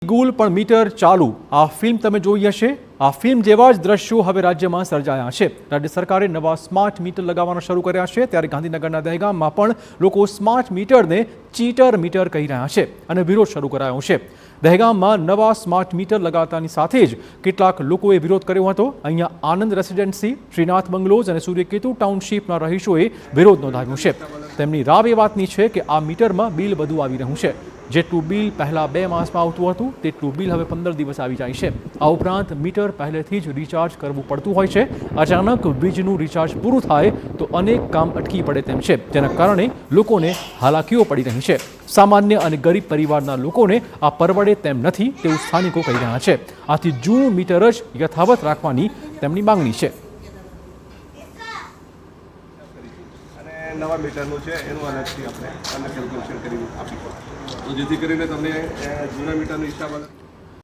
ગુલ પણ મીટર ચાલુ આ ફિલ્મ તમે જોઈ હશે। આ ફિલ્મ જેવા જ દ્રશ્યો હવે રાજ્યમાં સર્જાયા છે। રાજ્ય સરકારે નવા સ્માર્ટ મીટર લગાવવાના શરૂ કર્યા છે, ત્યારે ગાંધીનગરના દહેગામમાં પણ લોકો સ્માર્ટ મીટરને ચીટર મીટર કહી રહ્યા છે અને વિરોધ શરૂ કરાયો છે। દહેગામમાં નવા સ્માર્ટ મીટર લગાવતાની સાથે જ કેટલાક લોકોએ વિરોધ કર્યો હતો। અહીંયા આનંદ રેસિડેન્સી, શ્રીનાથ બંગલોઝ અને સૂર્યકેતુ ટાઉનશીપના રહીશોએ વિરોધ નોંધાવ્યો છે। તેમની રાવ એ વાતની છે કે આ મીટરમાં બિલ વધુ આવી રહ્યું છે। જેટલું બિલ પહેલાં 2 માસમાં આવતું હતું તેટલું બિલ હવે 15 દિવસ આવી જાય છે। આ ઉપરાંત મીટર પહેલેથી જ રિચાર્જ કરવું પડતું હોય છે। અચાનક વીજનું રિચાર્જ પૂરું થાય તો અનેક કામ અટકી પડે તેમ છે, જેના કારણે લોકોને હાલાકીઓ પડી રહી છે। સામાન્ય અને ગરીબ પરિવારના લોકોને આ પરવડે તેમ નથી તેવું સ્થાનિકો કહી રહ્યા છે। આથી જૂનું મીટર જ યથાવત રાખવાની તેમની માંગણી છે। નવા મીટરનું છે એનું અલગથી આપણે કેલ્ક્યુલેશન કરી આપીશું, તો જેથી કરીને તમને જૂના મીટરનો હિસાબ